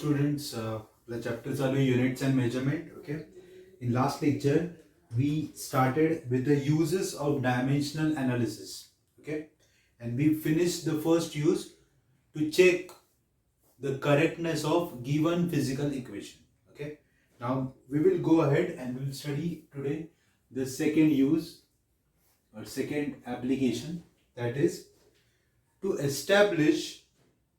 students, the chapter चालू आहे units and measurement. Okay. In last lecture, we started with the uses of dimensional analysis. Okay, and we finished the first use to check the correctness of given physical equation. Okay. Now we will go ahead and we will study today the second use or second application, that is to establish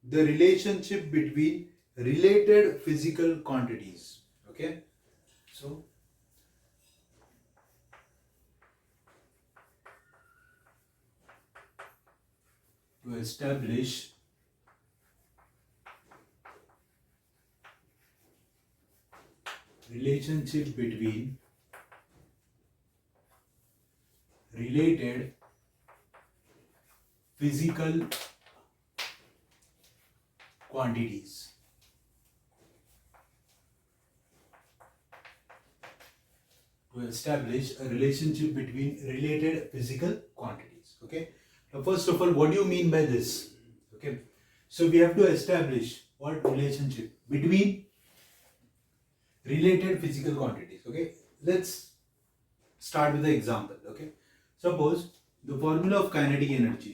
the relationship between related physical quantities. Okay, so to establish relationship between related physical quantities. To establish a relationship between related physical quantities. Okay. Now, first of all, what do you mean by this? Okay. So we have to establish what relationship between related physical quantities. Okay. Let's start with the example. Okay. Suppose the formula of kinetic energy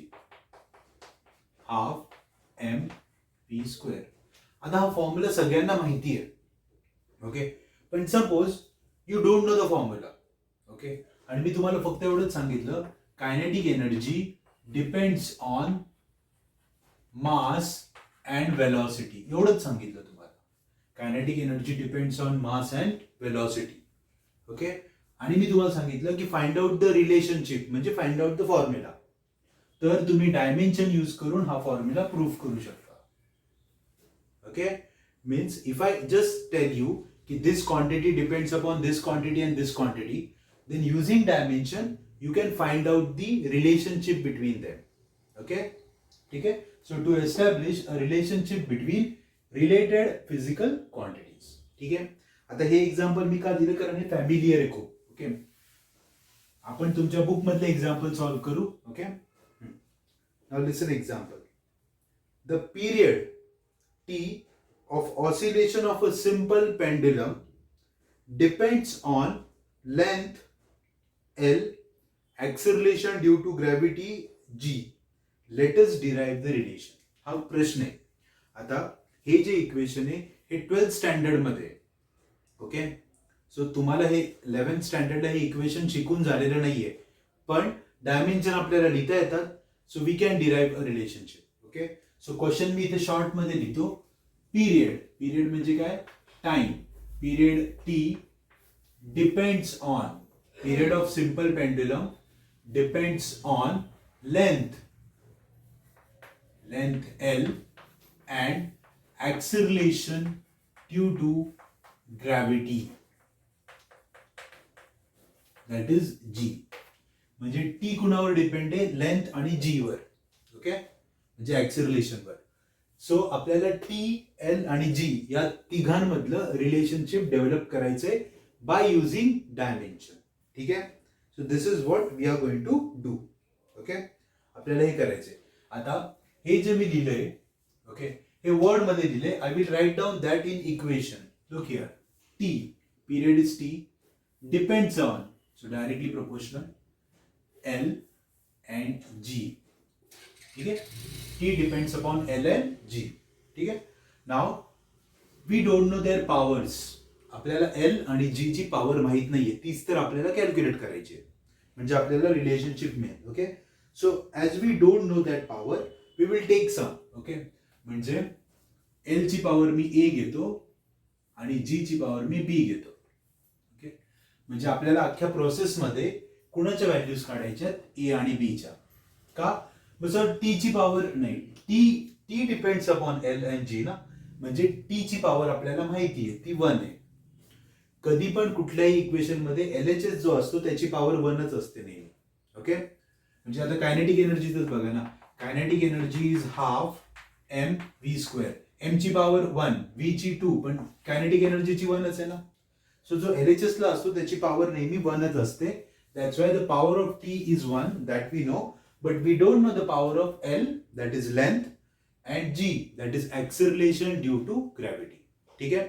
half mv square. आता हा formula सगळ्यांना माहिती आहे. Okay, पण suppose you don't know the formula. Okay, आणि मी तुम्हाला फक्त एवढंच सांगितलं kinetic energy depends on mass and velocity. एवढंच सांगितलं तुम्हाला. Kinetic energy depends on mass and velocity. Okay, आणि मी तुम्हाला सांगितलं की फाइंड आउट द रिलेशनशिप म्हणजे फाइंड आउट द फॉर्म्युला. तर तुम्ही डायमेन्शन यूज करून हा फॉर्म्युला प्रूव्ह करू शकता. Okay, means if I just tell you that this quantity depends upon this quantity and this quantity, then using dimension you can find out the relationship between them. Okay, okay. So to establish a relationship between related physical quantities. ठीक आहे. आता हे example मी का दिलं कारण हे familiar आहे खूप. ओके, आपण तुमच्या बुक मधले एक्झाम्पल सॉल्व्ह करू. Okay, now listen example. The period T of oscillation of a simple pendulum depends on length L, acceleration due to gravity G. Let us derive the relation. हा प्रश्न आहे. आता हे जे इक्वेशन आहे हे 12th स्टँडर्ड मध्ये आहे. ओके, सो तुम्हाला हे 11th स्टँडर्डला हे इक्वेशन शिकून झालेलं नाहीये, पण डायमेन्शन आपल्याला लिहिता येतात. So we can derive a relationship. Okay, so question मी इथे शॉर्ट मध्ये लिहितो. पीरियड, पीरियड म्हणजे काय? Time. Period T depends on, period of simple pendulum depends on length, length L and acceleration due to gravity, that is g. म्हणजे T कुणावर depend आहे? Length आणि जी वर. ओके, म्हणजे ऍक्सिलरेशन वर. सो आपल्याला टी, एल आणि जी या तिघांमधलं रिलेशनशिप डेव्हलप करायचंय बाय युझिंग डायमेन्शन. ठीक आहे. So this is what we are going to do. Okay, आपल्याला हे करायचंय. आता हे जे मी लिहिलंय, ओके, हे वर्ड मध्ये लिहिले. I will write down that in equation. Look here, T, period is T, depends on, so directly proportional, L and G. ठीक आहे. T depends upon L and G. ठीक आहे. Now we don't know their powers. आपल्याला L आणि G ची power माहित नाहीये, तीच तर आपल्याला कॅल्क्युलेट करायची आहे, म्हणजे आपल्याला रिलेशनशिप मिळेल. Okay, so as we don't know that power we will take some. Okay, म्हणजे L ची पॉवर मी A घेतो आणि G ची पॉवर मी B घेतो. ओके, म्हणजे आपल्याला अख्ख्या प्रोसेसमध्ये कुणाच्या व्हॅल्यूज काढायच्या? A आणि B च्या. का? सर टी ची पॉवर नाही, T depends upon L and G ना, म्हणजे टी ची पॉवर आपल्याला माहिती आहे ती 1 आहे. कधी पण कुठल्याही इक्वेशन मध्ये LHS जो असतो त्याची पॉवर 1च असते नेहमी. ओके, म्हणजे आता कायनेटिक एनर्जीच बघा ना, kinetic energy is half M V square. M ची पॉवर 1, व्ही ची 2, पण कायनेटिक एनर्जीची 1च आहे ना. सो जो LHS ला असतो त्याची पॉवर नेहमी 1च असते. That's why the power of T is 1, that we know. But we don't know the power of L, that is length, and G, that is acceleration due to gravity. ठीक आहे.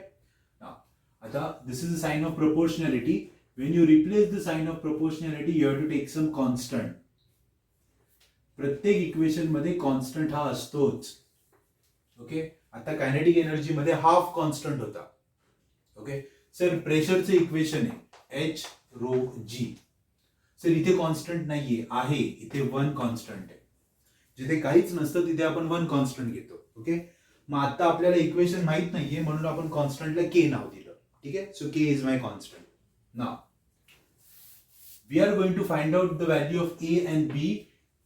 आता this is a sign of proportionality. When you replace the sign of proportionality you have to take some constant. प्रत्येक equation मध्ये constant हा असतोच. Okay. आता kinetic energy मध्ये half constant होता. ओके सर, प्रेशरचं इक्वेशन आहे एच रो जी. सर इथे कॉन्स्टंट नाहीये, आहे इथे वन कॉन्स्टंट आहे. जिथे काहीच नसतं तिथे आपण वन कॉन्स्टंट घेतो. ओके. मग आता आपल्याला इक्वेशन माहित नाहीये म्हणून आपण कॉन्स्टंटला के नाव दिलं. ठीक आहे. So K is my constant. Now we are going to find out the value of A and B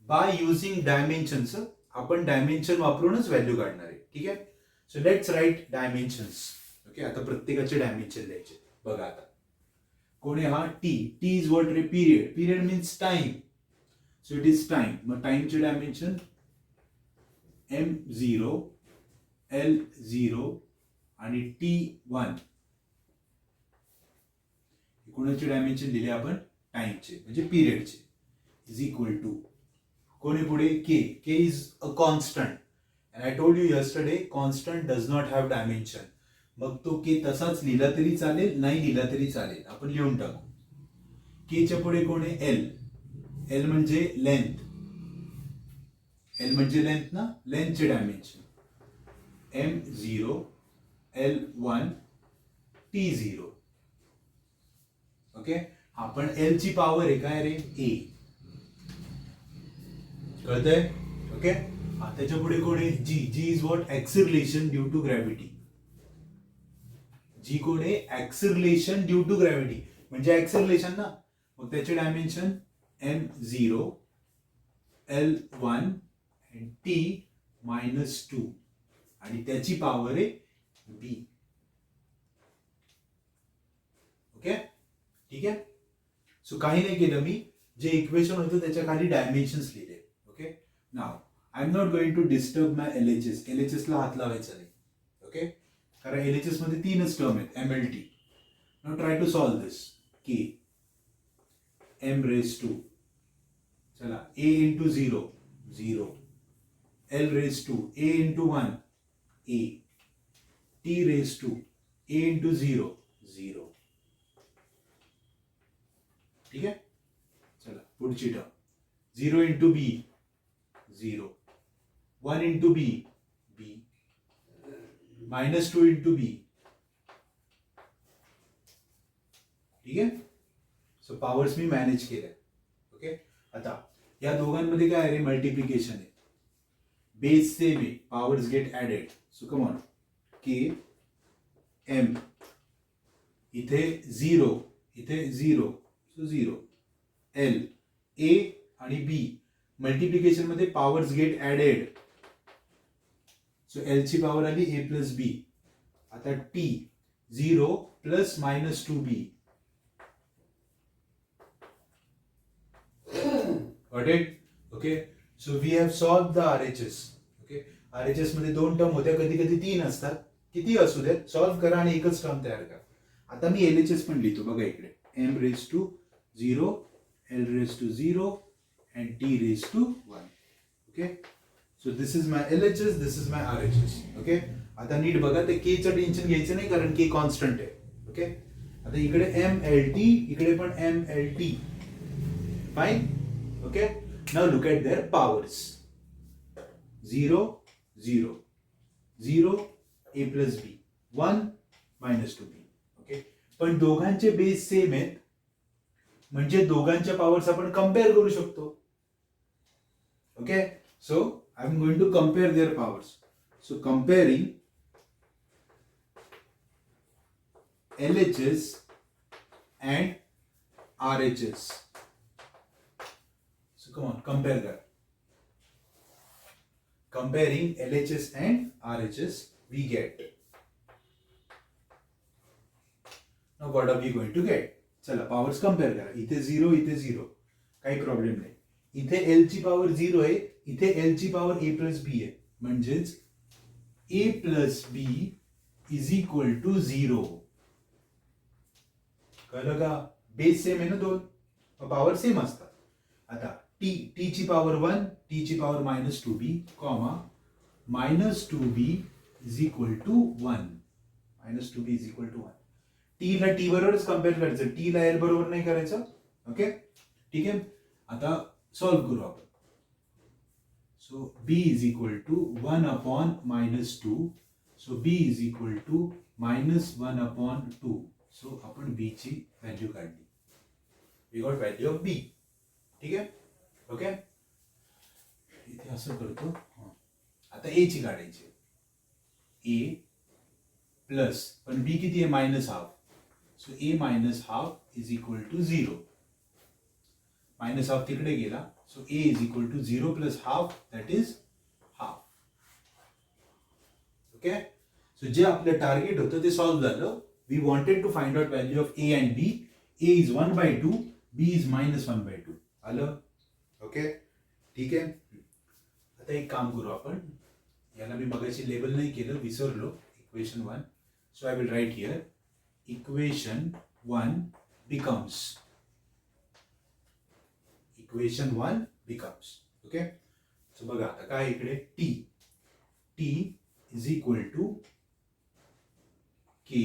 by using dimensions. आपण डायमेन्शन वापरूनच व्हॅल्यू काढणार आहे. ठीक आहे. So let's write dimensions. Okay. आता प्रत्येकाचे डायमेन्शन द्यायचे. बघा आता कोण आहे हा टी. टी इज व्हॉट रे? Period. Period means time. So it is time. मग टाइमचे डायमेन्शन m0 L0 आणि T1. कोणाचे डायमेन्शन दिले आपण? टाइमचे म्हणजे पिरियडचे. इज इक्वल टू कोणी पुढे? K. K is a constant and I told you yesterday constant does not have dimension. मग तो के तसाच लिहिला तरी चालेल, नाही लिहिला तरी चालेल, आपण लिहून टाकू. केच्या पुढे कोण आहे? एल. एल म्हणजे लेंथ. एल म्हणजे लेंथ ना. लेंथचे dimension m0 L1 T0. Okay. आपण एल ची पॉवर आहे काय रे? ए. कळतंय? ओके. त्याच्या पुढे कोण आहे? G. G is what? Acceleration due to gravity. G कोण आहे? ऍक्सिलरेशन ड्यू टू ग्रॅव्हिटी म्हणजे ऍक्सिलरेशन ना. मग त्याचे डायमेन्शन m0 L1 T-2 आणि त्याची पॉवर आहे बी. ओके. ठीक आहे. सो काही नाही केलं मी, जे इक्वेशन होतं त्याच्या खाली डायमेन्शन्स लिहिले. Okay. Now I am not going to disturb my LHS. LHS ला हात लावायचा नाही. ओके. कारण LHS मध्ये तीनच टर्म आहेत MLT. Now try to solve this. K m⁻². चला a into 0 0 l⁻² a into 1 a t⁻² a into 0 0. ठीक आहे. चला पुढची term 0 into b 0 1 into b b -2 into b. ठीक आहे. सो पॉवर्स मी मॅनेज केल्या. ओके. आता या दोघांमध्ये काय आहे? मल्टिप्लिकेशन आहे. बेस सेम आहे, powers get added. So come on. K M इथे 0 इथे 0 सो 0 एल ए आणि बी मल्टिप्लिकेशन मध्ये powers get added. So L ची पॉवर आली a प्लस बी. आता T 0 plus -2b. Got it? Okay. So we have solved the RHS. Okay. RHS मध्ये दोन टर्म होत्या, कधी कधी तीन असतात. किती असू देत सॉल्व्ह करा आणि एकच टर्म तयार करा. आता मी LHS पण लिहितो. बघा इकडे m⁻0 l⁻0 and t⁻1. Okay. So this is my LHS, this is my RHS. Okay. आता नीट बघा, ते k चं टेन्शन घ्यायचं नाही कारण k कॉन्स्टंट आहे. ओके. आता इकडे MLT, इकडे पण MLT. Fine. Okay. Now look at their powers. 0 0 0 a plus b 1 -2b. Okay. पण दोघांचे बेस सेम आहेत म्हणजे दोघांच्या पॉवर्स आपण कंपेअर करू शकतो. Okay. So I am going to compare their powers. So comparing LHS and RHS. So come on, compare that. Comparing LHS and RHS, we get. Now what are we going to get? चला powers compare करा. इथे 0 इथे 0 काही problem नाही. इथे L ची power 0 आहे, इथे L ची पॉवर a प्लस बी आहे. म्हणजेच a plus B is equal to 0. कळलं का? बेस सेम आहे ना दोन, पॉवर सेम असतात. आता टी ची पॉवर 1 टी ची power -2b comma -2b is equal to 1 minus 2b is equal to 1. T ला टी बरोबरच कम्पेअर करायचं, टी ला एल बरोबर नाही करायचं. ओके, ठीक आहे. आता सॉल्व्ह करू आपण. So b is equal to 1 upon minus 2. So b is equal to minus 1 upon 2. So आपण b ची व्हॅल्यू काढली. We got value of b. ठीक आहे. ओके, इथे असं करतो. आता a ची काढायची. a प्लस, पण b किती आहे? Minus half. So a minus half is equal to 0. Minus half तिकडे गेला. So a is equal to 0 plus half, that is half. Okay, so जे आपलं टार्गेट होतं ते सॉल्व्ह झालं. We wanted to find out value of a and b. a is 1/2, b is minus 1/2. आलं? Okay, ठीक आहे. आता एक काम करू आपण. याला मी मगाशी लेबल नाही केलं, विसरलो. Equation 1. So I will write here equation 1 becomes. Equation 1 becomes. Okay, so बघा आता काय इकडे t is equal to k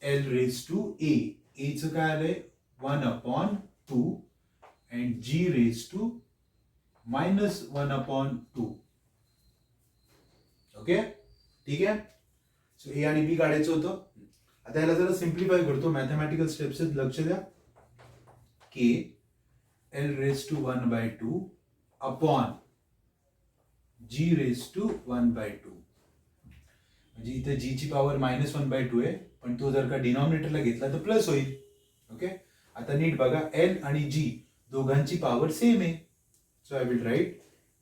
l raise to a. a चं काय आलंय? 1 upon 2 and g raise to minus 1 upon 2. Okay, ठीक आहे. सो ए आणि बी काढायचं होतं. आता याला जरा सिम्प्लिफाय करतो. मॅथमॅटिकल स्टेप्स आहेत, लक्ष द्या. K L raise to 1/2 upon G raise to 1/2. म्हणजे इथे जी ची पॉवर मायनस 1/2 आहे, पण तो जर का डिनॉमिनेटरला घेतला तर प्लस होईल. ओके, आता नीट बघा, एल आणि जी दोघांची पॉवर सेम आहे. So I will write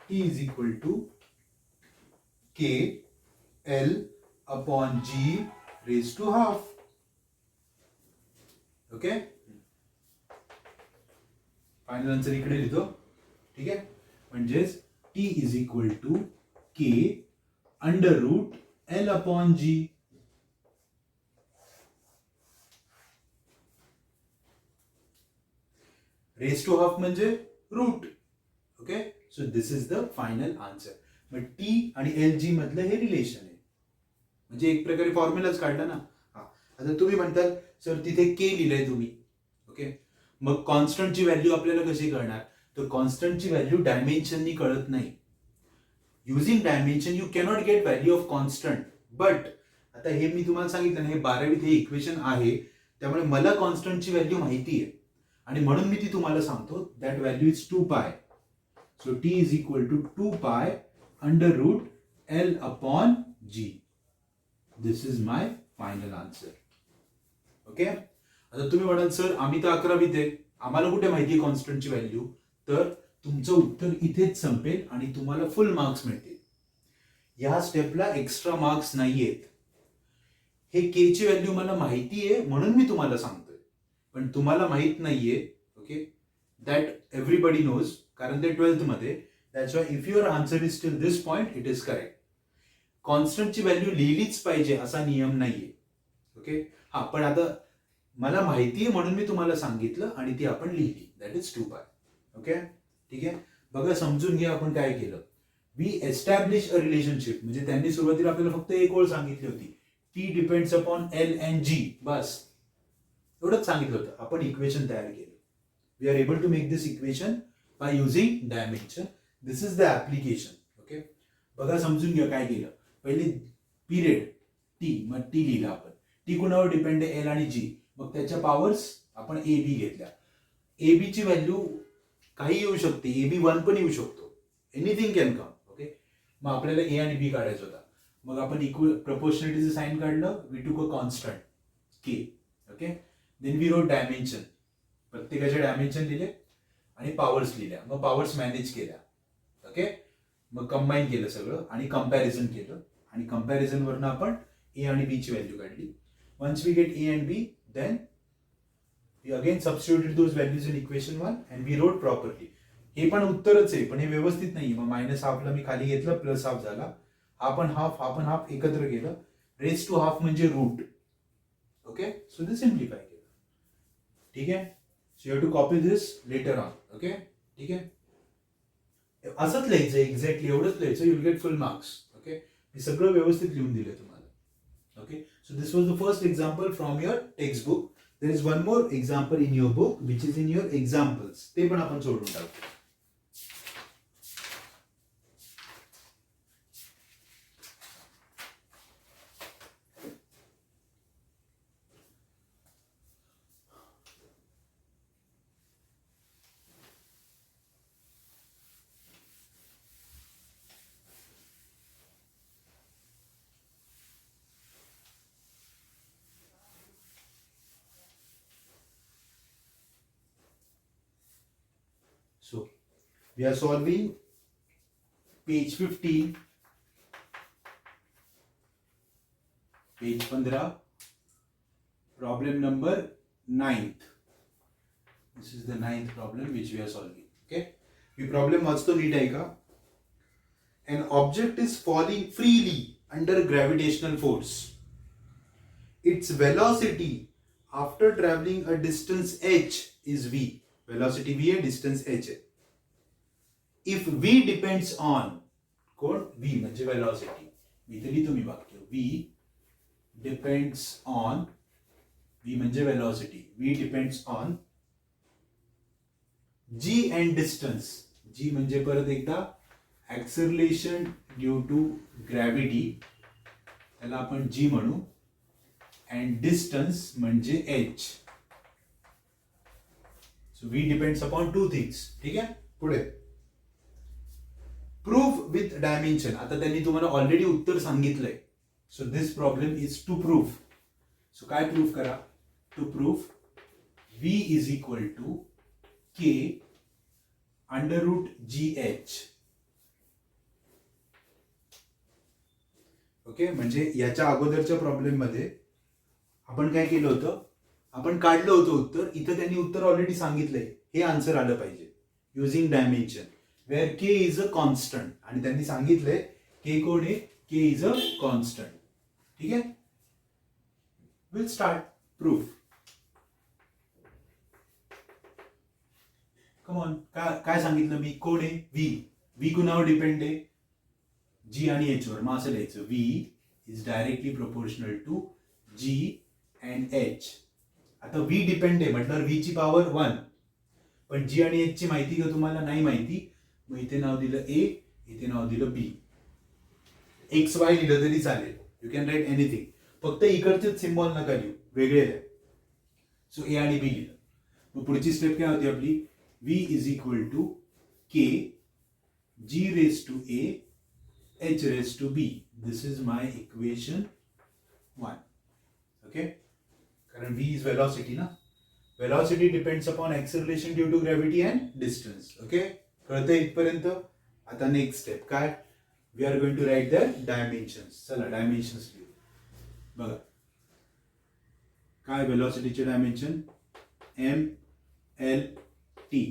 T is equal to K L upon G raise to half. Okay, final answer इकडे लिहितो. ठीक आहे, म्हणजेच T is equal to K under root L upon G. Raise to half म्हणजे root. Okay, so this is the final answer. मग T आणि L G मधलं हे रिलेशन आहे, म्हणजे एक प्रकारे फॉर्म्युलाच काढला ना. हा, आता तुम्ही म्हणताल सर तिथे के लिहिलंय तुम्ही. ओके, मग कॉन्स्टंटची व्हॅल्यू आपल्याला कशी कळणार? तर कॉन्स्टंटची व्हॅल्यू डायमेन्शननी कळत नाही. Using dimension you cannot get value of constant. But आता हे मी तुम्हाला सांगितलं ना, हे 12वीत हे इक्वेशन आहे, त्यामुळे मला कॉन्स्टंटची व्हॅल्यू माहिती आहे आणि म्हणून मी ती तुम्हाला सांगतो. That value is 2π. So T is equal to 2π under root L upon G. This is my final answer. Okay, आता तुम्ही म्हणाल सर आम्ही तर 11वीत आहे, आम्हाला कुठे माहिती आहे कॉन्स्टंटची व्हॅल्यू? तर तुमचं उत्तर इथेच संपेल आणि तुम्हाला फुल मार्क्स मिळतील. या स्टेपला एक्स्ट्रा मार्क्स नाहीयेत. हे के ची व्हॅल्यू मला माहिती आहे म्हणून मी तुम्हाला सांगतोय, पण तुम्हाला माहित नाहीये. ओके, दॅट एव्हरीबडी नोज, कारण ते 12th मध्ये. That's why if your answer is till this point it is correct. कॉन्स्टंटची व्हॅल्यू लिहिलीच पाहिजे असा नियम नाहीये. ओके, हा, पण आता मला माहिती आहे म्हणून मी तुम्हाला सांगितलं आणि ती आपण लिहिली. That is 2π. ओके, ठीक आहे. बघा, समजून घ्या आपण काय केलं. We establish a relationship. म्हणजे त्यांनी सुरुवातीला आपल्याला फक्त एक ओळ सांगितली होती, T depends upon L and G. बस एवढंच सांगितलं होतं. आपण इक्वेशन तयार केलं. We are able to make this equation by using dimension. This is the application. Okay, बघा समजून घ्या काय केलं. पहिले पिरियड टी, मग टी लिहिला आपण. टी कुणावर डिपेंड आहे? एल आणि जी. मग त्याच्या पॉवर्स आपण ए बी घेतल्या. ए बी ची व्हॅल्यू काही येऊ शकते, ए बी 1 पण येऊ शकतो. Anything can come. ओके, मग आपल्याला ए आणि बी काढायचं होता. मग आपण इक्वल प्रपोर्शनॅलिटीचं साइन काढलं. We took a constant K. Okay, then we wrote dimension. प्रत्येकाचे डायमेन्शन लिहिले आणि पॉवर्स लिहिल्या. मग पॉवर्स मॅनेज केल्या. ओके, मग कंबाईन केलं सगळं आणि कंपॅरिझन केलं आणि कंपॅरिझन वरनं आपण ए आणि बी ची व्हॅल्यू काढली. Once we get A and B, then we again substituted those values in equation 1 and we wrote properly. हे पण उत्तरच आहे, पण हे व्यवस्थित नाही. मग मायनस हाफला मी खाली घेतलं, प्लस हाफ झाला. हा पण हाफ एकत्र केलं. रेज टू हाफ म्हणजे रूट. ओके, सो ते सिम्प्लिफाय केलं. ठीक आहे, so you have to copy this letter on. Okay, ठीक आहे. असंच लिहायचं, एक्झॅक्टली एवढंच लिहायचं. You will get full marks. Okay, मी सगळं व्यवस्थित लिहून दिलं तुम्हाला. Okay, so this was the first example from your textbook. There is one more example in your book which is in your examples. ते पण आपण सोडून टाकू. So we are solving page 15, page 15, problem number 9th. This is the 9th problem which we are solving. Okay, we problem वाचतो नीट आहे का? An object is falling freely under gravitational force. Its velocity after traveling a distance h is v. Velocity v है, distance h है. If v depends on कोण v म्हणजे velocity. मी तरी तुम्ही वाक्य v depends on, v म्हणजे velocity. v depends on g and distance. g म्हणजे परत एकदा acceleration due to gravity, त्याला आपण g म्हणू, and distance म्हणजे h. So v depends upon two things. ठीक आहे, पुढे प्रूफ विथ डायमेन्शन. आता त्यांनी तुम्हाला ऑलरेडी उत्तर सांगितलंय. So this problem is to proof. सो काय प्रूफ करा? To proof v is equal to k under root G H. Okay, म्हणजे याच्या अगोदरच्या प्रॉब्लेम मध्ये आपण काय केलं होतं? आपण काढलं होतं उत्तर. इथं त्यांनी उत्तर ऑलरेडी सांगितलंय, हे आन्सर आलं पाहिजे using dimension where K is a constant. आणि त्यांनी सांगितलंय के कोण आहे? K is a constant. ठीक आहे, will start proof. Come on, काय सांगितलं मी? कोण आहे? व्ही. व्ही कुणावर डिपेंड आहे? जी आणि एच वर. मग असं लिहायचं V is directly proportional to G and H. आता व्ही डिपेंड आहे म्हटल्यावर व्ही ची पॉवर 1, पण जी आणि एच ची माहिती का तुम्हाला? नाही माहिती. मग इथे नाव दिलं ए, इथे नाव दिलं बी. एक्स वाय लिहिलं तरी चालेल. You can write anything. फक्त इकडचेच सिम्बॉल नका लिहू, वेगळे आहे. सो ए आणि बी लिहिलं. मग पुढची स्टेप काय होती आपली? V is equal to K G raise to A H raise to B. This is my equation 1. Okay, कारण v is velocity ना. Velocity depends upon acceleration due to gravity and distance. Okay, कळतंय इथपर्यंत? आता next step काय? We are going to write the dimensions. चला dimensions लिहू. बघा काय वेलॉसिटीचे dimension? m l t.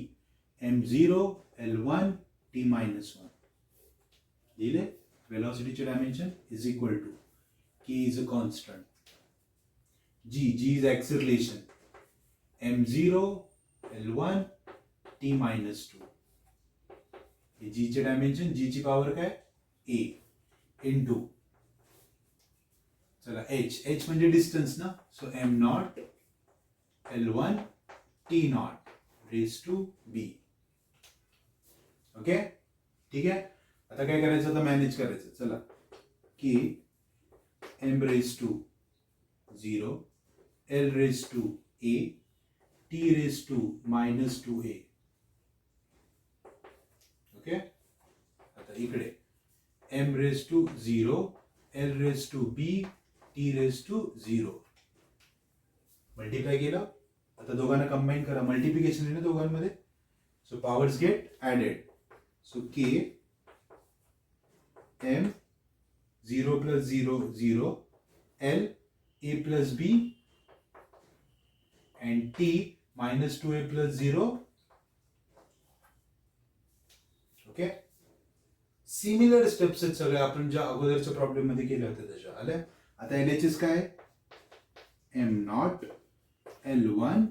m0 l1 t minus 1 लिहिले. वेलॉसिटीचे dimension is equal to k is a constant, g is acceleration, m0 l1 t minus 2. हे g चे dimension, g ची पॉवर काय? a इनटू, चला h म्हणजे डिस्टन्स ना. So m not l1 t not raise to b. Okay, ठीक आहे. आता काय करायचं? आता मॅनेज करायचं. चला की m raise to 0, l raise to a, t raise to minus 2a. Okay, आता इकडे m raise to 0, l raise to b, t raise to 0. Multiply केलं. आता दोघांना कंबाईन करा. मल्टिप्लिकेशन आहे ना दोघांमध्ये. So powers get added. So k m 0 plus 0 0, l a plus b and t minus 2a plus 0. Okay, similar steps आहेत सगळ्या आपण ज्या अगोदरच्या प्रॉब्लेम मध्ये केल्या होत्या तशा आल्या. आता एलएचएस काय? m not l1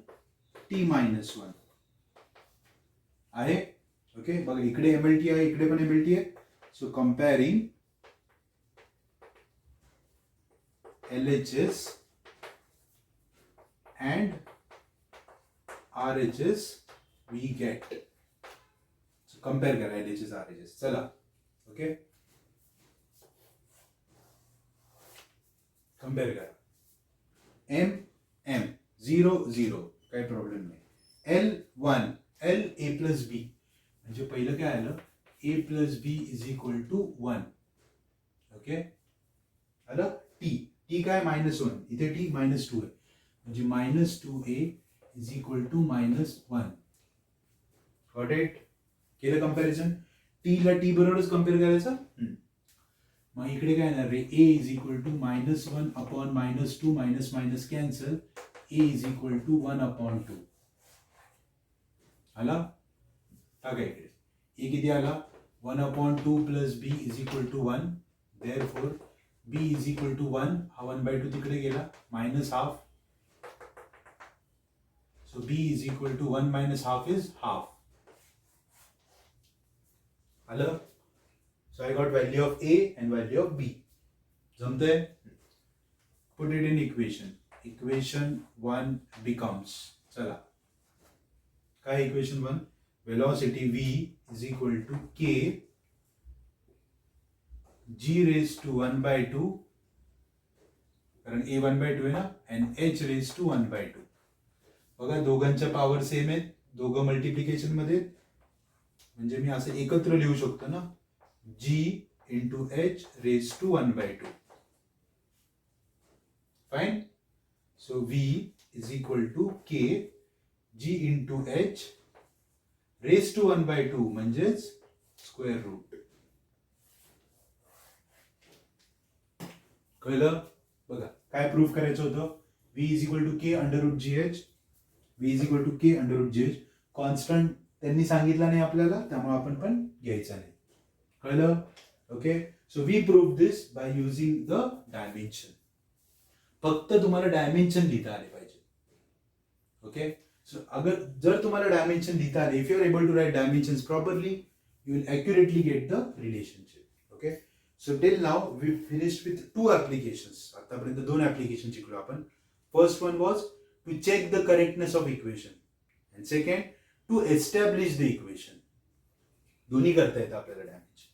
t minus 1 आहे. ओके, बघा इकडे एमएलटी आहे, इकडे पण एमएलटी आहे. So comparing LHS and RHS we get. So compare करा LHS RHS. चला, ओके, कंपेअर करा. M 0 0 काही प्रॉब्लेम नाही. L1 L A plus B म्हणजे पहिलं काय आलं, A plus B is equal to 1. Okay, आलं. T काय -1, इथे T -2 आहे म्हणजे -2A is equal to -1. Got it? केलं कंपॅरिझन. T ला T बरोबरच कम्पेअर करायचं. मग इकडे काय येणार रे, A is equal to -1 upon -2 minus cancel, A is equal to 1 upon 2. आला? टाका इकडे. A किती आला? 1 upon 2 plus B is equal to 1. Therefore B is equal to 1. हा 1/2 तिकडे गेला, -half. So B is equal to 1 minus half is half. आलं? So I got value of A and value of B. जमतंय? Put it in equation. Equation 1 becomes, चला, काय equation 1? Velocity V is equal to K G raised to 1/2, कारण A 1/2 आहे ना, and H raised to 1/2. बघा दोघांच्या power same आहेत, दोघं मल्टिप्लिकेशन मध्ये, म्हणजे मी असं एकत्र लिहू शकतो ना, G into H raised to 1/2. Fine. So V is equal to K G into H raised to 1/2 म्हणजेच स्क्वेअर रूट. कळलं? बघा काय प्रूफ करायचं होतं. V is equal to K under root GH. V is equal to K under root GH. Constant त्यांनी सांगितला नाही आपल्याला, त्यामुळे आपण पण घ्यायचा नाही. कळलं? Okay. So we prove this by using the dimension. फक्त तुम्हाला डायमेन्शन लिहिता आले पाहिजे. ओके. सो अगर जर तुम्हाला डायमेन्शन लिहिता आले, if you are able to write dimensions properly, you will accurately get the relationship. Okay. So till now we finished with 2 applications. आतापर्यंत 2 ऍप्लिकेशन शिकलो आपण. First one was to check the correctness of equation, and second to establish the equation. दोन्ही करता येतं आपल्याला damage.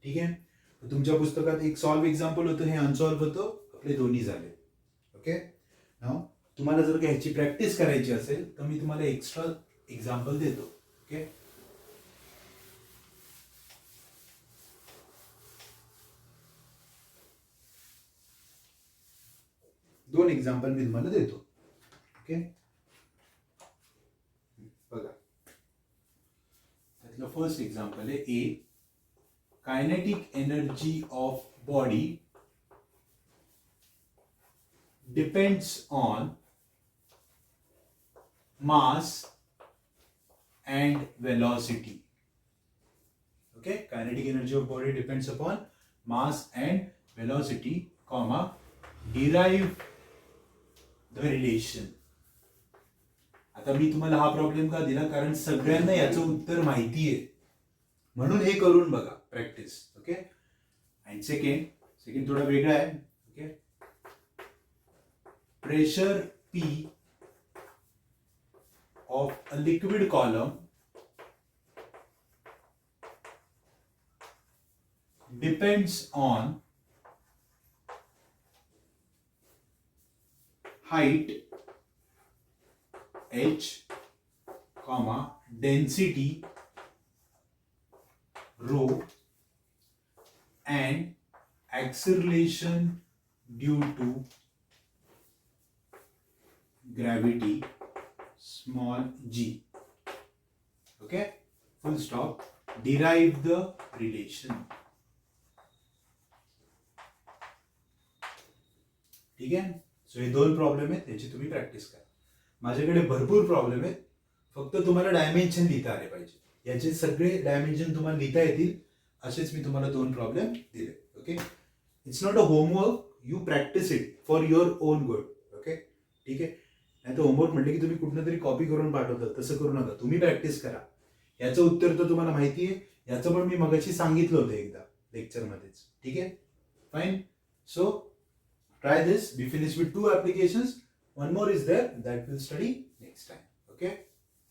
ठीक आहे. तुमच्या पुस्तकात एक सॉल्व एक्झाम्पल होतं, हे अनसॉल्व होतं, आपले दोन्ही झाले. ओके. नाउ तुम्हाला जर का ह्याची प्रॅक्टिस करायची असेल तर मी तुम्हाला एक्स्ट्रा एक्झाम्पल देतो. ओके. दोन एक्झाम्पल मी तुम्हाला देतो. ओके. बघा, त्यातलं फर्स्ट एक्झाम्पल आहे A. Kinetic energy of body depends on mass and velocity. Okay. Kinetic energy of body depends upon mass and velocity, comma, derive the relation. आता मी तुम्हाला हा प्रॉब्लेम का दिला, कारण सगळ्यांना याचं उत्तर माहिती आहे, म्हणून हे करून बघा प्रॅक्टिस. ओके. अँड सेकंड थोडा वेगळा आहे. Okay. Pressure P of a liquid column depends on height h, comma, density rho and acceleration due to gravity small g. Okay, full stop. Derive the relation. ठीक है. So हे 2 problem आहेत, त्याची तुम्ही practice करा. माझ्याकडे भरपूर प्रॉब्लेम आहेत, फक्त तुम्हाला डायमेन्शन लिहिता आले पाहिजे. याचे सगळे डायमेन्शन तुम्हाला लिहिता येतील असेच मी तुम्हाला 2 प्रॉब्लेम दिले. Okay. It's not a homework, you practice it for your on good. Okay. ठीक आहे. नाही तर होमवर्क म्हटलं की तुम्ही कुठनं तरी कॉपी करून पाठवता, तसं करू नका. तुम्ही प्रॅक्टिस करा. याचं उत्तर तर तुम्हाला माहिती आहे, याचं पण मी मगाशी सांगितलं होतं एकदा लेक्चरमध्येच. ठीक आहे. Fine. So Try this. We finished with 2 applications. One more is there that we'll study next time. Okay.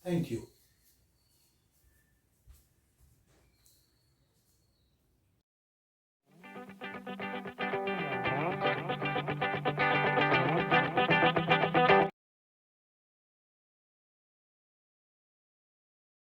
Thank you.